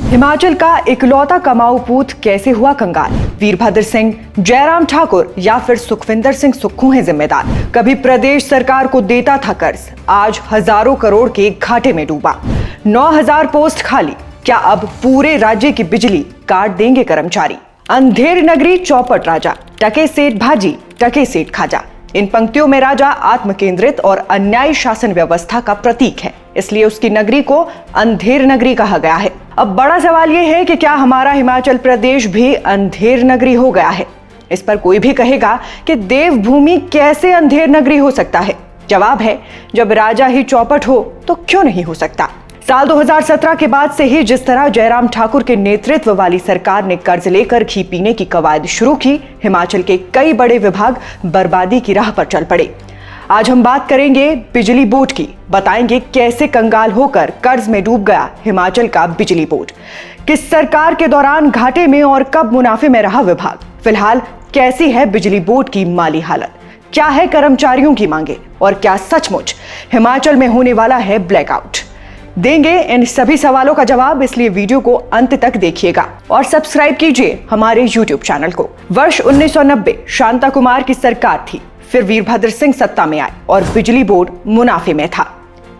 हिमाचल का इकलौता कमाऊ पूत कैसे हुआ कंगाल? वीरभद्र सिंह, जयराम ठाकुर या फिर सुखविंदर सिंह सुक्खू हैं जिम्मेदार। कभी प्रदेश सरकार को देता था कर्ज, आज हजारों करोड़ के घाटे में डूबा। 9000 पोस्ट खाली, क्या अब पूरे राज्य की बिजली काट देंगे कर्मचारी? अंधेर नगरी चौपट राजा, टके सेठ भाजी, टके सेठ खाजा। इन पंक्तियों में राजा आत्मकेंद्रित और अन्यायी शासन व्यवस्था का प्रतीक है, इसलिए उसकी नगरी को अंधेर नगरी कहा गया है। अब बड़ा सवाल यह है कि क्या हमारा हिमाचल प्रदेश भी अंधेर नगरी हो गया है? इस पर कोई भी कहेगा कि देवभूमि कैसे अंधेर नगरी हो सकता है। जवाब है, जब राजा ही चौपट हो तो क्यों नहीं हो सकता। साल 2017 के बाद से ही जिस तरह जयराम ठाकुर के नेतृत्व वाली सरकार ने कर्ज लेकर घी पीने की कवायद शुरू की, हिमाचल के कई बड़े विभाग बर्बादी की राह पर चल पड़े। आज हम बात करेंगे बिजली बोर्ड की, बताएंगे कैसे कंगाल होकर कर्ज में डूब गया हिमाचल का बिजली बोर्ड, किस सरकार के दौरान घाटे में और कब मुनाफे में रहा विभाग, फिलहाल कैसी है बिजली बोर्ड की माली हालत, क्या है कर्मचारियों की मांगे और क्या सचमुच हिमाचल में होने वाला है ब्लैकआउट। देंगे इन सभी सवालों का जवाब, इसलिए वीडियो को अंत तक देखिएगा और सब्सक्राइब कीजिए हमारे YouTube चैनल को। वर्ष 1990 शांता कुमार की सरकार थी, फिर वीरभद्र सिंह सत्ता में आए और बिजली बोर्ड मुनाफे में था।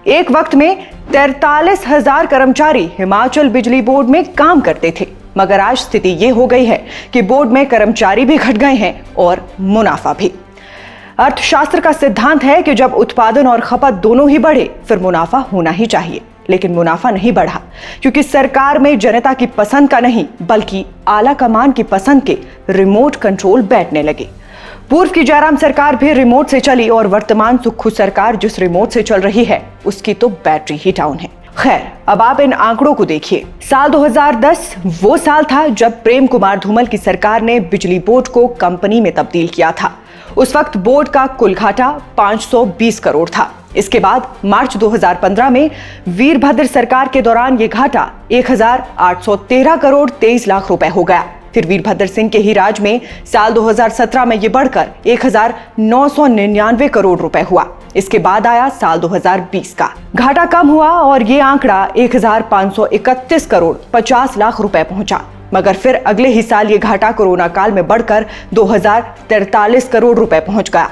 एक वक्त में 43,000 कर्मचारी हिमाचल बिजली बोर्ड में काम करते थे, मगर आज स्थिति ये हो गई है कि बोर्ड में कर्मचारी भी घट गए हैं और मुनाफा भी। अर्थशास्त्र का सिद्धांत है कि जब उत्पादन और खपत दोनों ही बढ़े फिर मुनाफा होना ही चाहिए, लेकिन मुनाफा नहीं बढ़ा क्योंकि सरकार में जनता की पसंद का नहीं बल्कि आला कमान की पसंद के रिमोट कंट्रोल बैठने लगे। पूर्व की जयराम सरकार भी रिमोट से चली और वर्तमान सुक्खू सरकार जिस रिमोट से चल रही है उसकी तो बैटरी ही डाउन है। खैर, अब आप इन आंकड़ों को देखिए। साल 2010 वो साल था जब प्रेम कुमार धूमल की सरकार ने बिजली बोर्ड को कंपनी में तब्दील किया था। उस वक्त बोर्ड का कुल घाटा 520 करोड़ था। इसके बाद मार्च 2015 में वीरभद्र सरकार के दौरान ये घाटा 1813 करोड़ 23 लाख रुपए हो गया। फिर वीरभद्र सिंह के ही राज में साल 2017 में ये बढ़कर 1999 करोड़ रुपए हुआ। इसके बाद आया साल 2020 का, घाटा कम हुआ और ये आंकड़ा 1531 करोड़ 50 लाख रुपए पहुंचा। मगर फिर अगले ही साल ये घाटा कोरोना काल में बढ़कर 2043 करोड़ रुपए पहुंच गया।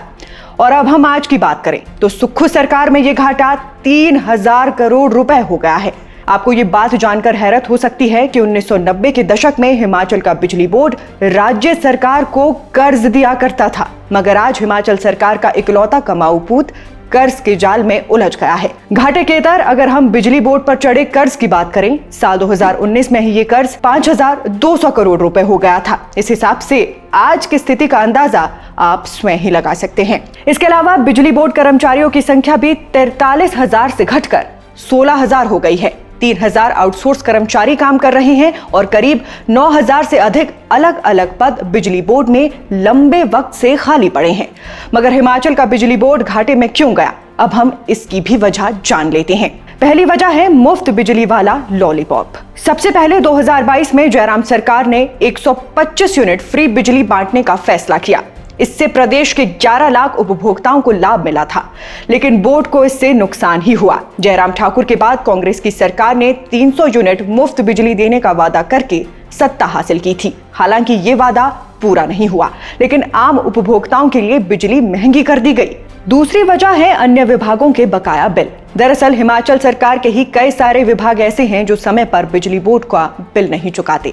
और अब हम आज की बात करें तो सुक्खू सरकार में ये घाटा 3000 करोड़ रुपए हो गया है। आपको ये बात जानकर हैरत हो सकती है कि 1990 के दशक में हिमाचल का बिजली बोर्ड राज्य सरकार को कर्ज दिया करता था, मगर आज हिमाचल सरकार का इकलौता कमाऊ पूत कर्ज के जाल में उलझ गया है। घाटे के इतर अगर हम बिजली बोर्ड पर चढ़े कर्ज की बात करें, साल 2019 में ही ये कर्ज 5200 करोड़ रुपए हो गया था। इस हिसाब से आज की स्थिति का अंदाजा आप स्वयं ही लगा सकते हैं। इसके अलावा बिजली बोर्ड कर्मचारियों की संख्या भी 43,000 से घटकर 16,000 हो गई है। 3,000 आउटसोर्स कर्मचारी काम कर रहे हैं और करीब 9,000 से अधिक अलग अलग पद बिजली बोर्ड में लंबे वक्त से खाली पड़े हैं। मगर हिमाचल का बिजली बोर्ड घाटे में क्यों गया, अब हम इसकी भी वजह जान लेते हैं। पहली वजह है मुफ्त बिजली वाला लॉलीपॉप। सबसे पहले 2022 में जयराम सरकार ने 125 यूनिट फ्री बिजली बांटने का फैसला किया। इससे प्रदेश के 11 लाख उपभोक्ताओं को लाभ मिला था, लेकिन बोर्ड को इससे नुकसान ही हुआ। जयराम ठाकुर के बाद कांग्रेस की सरकार ने 300 यूनिट मुफ्त बिजली देने का वादा करके सत्ता हासिल की थी। हालांकि ये वादा पूरा नहीं हुआ, लेकिन आम उपभोक्ताओं के लिए बिजली महंगी कर दी गई। दूसरी वजह है अन्य विभागों के बकाया बिल। दरअसल हिमाचल सरकार के ही कई सारे विभाग ऐसे हैं जो समय पर बिजली बोर्ड का बिल नहीं चुकाते।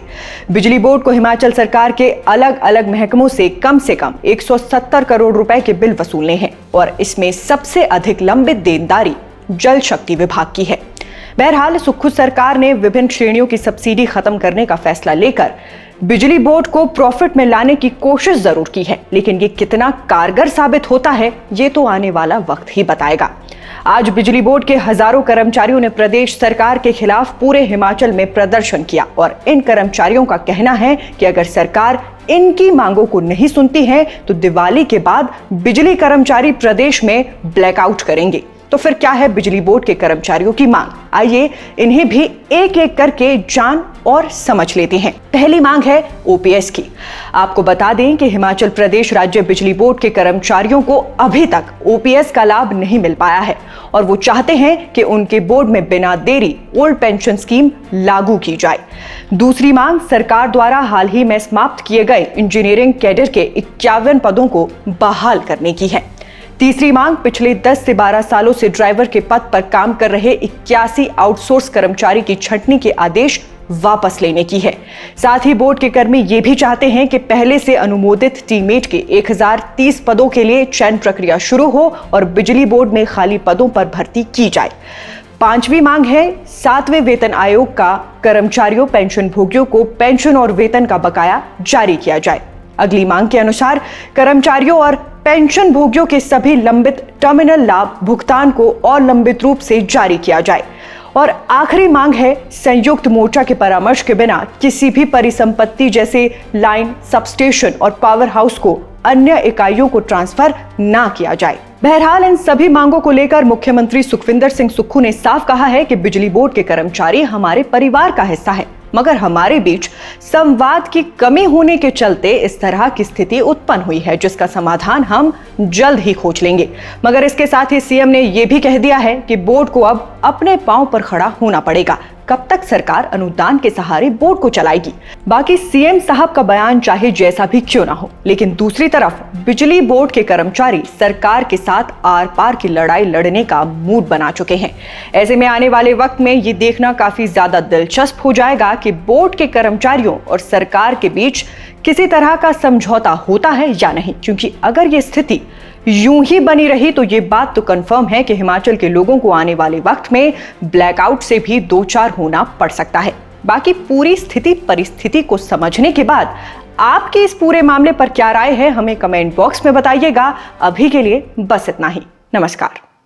बिजली बोर्ड को हिमाचल सरकार के अलग अलग महकमों से कम 170 करोड़ रुपए के बिल वसूलने हैं और इसमें सबसे अधिक लंबित देनदारी जल शक्ति विभाग की है। बहरहाल सुक्खू सरकार ने विभिन्न श्रेणियों की सब्सिडी खत्म करने का फैसला लेकर बिजली बोर्ड को प्रॉफिट में लाने की कोशिश जरूर की है, लेकिन ये कितना कारगर साबित होता है ये तो आने वाला वक्त ही बताएगा। आज बिजली बोर्ड के हजारों कर्मचारियों ने प्रदेश सरकार के खिलाफ पूरे हिमाचल में प्रदर्शन किया और इन कर्मचारियों का कहना है कि अगर सरकार इनकी मांगों को नहीं सुनती है तो दिवाली के बाद बिजली कर्मचारी प्रदेश में ब्लैकआउट करेंगे। तो फिर क्या है बिजली बोर्ड के कर्मचारियों की मांग? आइए इन्हें भी एक एक करके जान और समझ लेते हैं। पहली मांग है ओपीएस की। आपको बता दें कि हिमाचल प्रदेश राज्य बिजली बोर्ड के कर्मचारियों को अभी तक ओपीएस का लाभ नहीं मिल पाया है और वो चाहते हैं कि उनके बोर्ड में बिना देरी ओल्ड पेंशन स्कीम लागू की जाए। दूसरी मांग सरकार द्वारा हाल ही में समाप्त किए गए इंजीनियरिंग कैडर के 51 पदों को बहाल करने की है। तीसरी मांग पिछले 10 से 12 सालों से ड्राइवर के पद पर काम कर रहे 81 आउटसोर्स कर्मचारी की छंटनी के आदेश वापस लेने की है। साथ ही बोर्ड के कर्मी ये भी चाहते हैं कि पहले से अनुमोदित टीममेट के 1030 पदों के लिए चयन प्रक्रिया शुरू हो और बिजली बोर्ड में खाली पदों पर भर्ती की जाए। पांचवी मांग है 7वें वेतन आयोग का कर्मचारियों पेंशन भोगियों को पेंशन और वेतन का बकाया जारी किया जाए। अगली मांग के अनुसार कर्मचारियों और पेंशन भोगियों के सभी लंबित टर्मिनल लाभ भुगतान को और लंबित रूप से जारी किया जाए। और आखिरी मांग है संयुक्त मोर्चा के परामर्श के बिना किसी भी परिसंपत्ति जैसे लाइन, सबस्टेशन और पावर हाउस को अन्य इकाइयों को ट्रांसफर ना किया जाए। बहरहाल इन सभी मांगों को लेकर मुख्यमंत्री सुखविंदर सिंह सुक्खू ने साफ कहा है कि बिजली बोर्ड के कर्मचारी हमारे परिवार का हिस्सा है, मगर हमारे बीच संवाद की कमी होने के चलते इस तरह की स्थिति उत्पन्न हुई है, जिसका समाधान हम जल्द ही खोज लेंगे। मगर इसके साथ ही सीएम ने यह भी कह दिया है कि बोर्ड को अब अपने पांव पर खड़ा होना पड़ेगा। कब तक सरकार अनुदान के सहारे बोर्ड को चलाएगी? बाकी सीएम साहब का बयान चाहे जैसा भी क्यों ना हो, लेकिन दूसरी तरफ बिजली बोर्ड के कर्मचारी सरकार के साथ आर पार की लड़ाई लड़ने का मूड बना चुके हैं। ऐसे में आने वाले वक्त में ये देखना काफी ज्यादा दिलचस्प हो जाएगा कि बोर्ड के कर्मचारियों और सरकार के बीच किसी तरह का समझौता होता है या नहीं, क्योंकि अगर ये स्थिति यूं ही बनी रही तो ये बात तो कंफर्म है कि हिमाचल के लोगों को आने वाले वक्त में ब्लैकआउट से भी दो चार होना पड़ सकता है। बाकी पूरी स्थिति परिस्थिति को समझने के बाद आपकी इस पूरे मामले पर क्या राय है, हमें कमेंट बॉक्स में बताइएगा। अभी के लिए बस इतना ही। नमस्कार।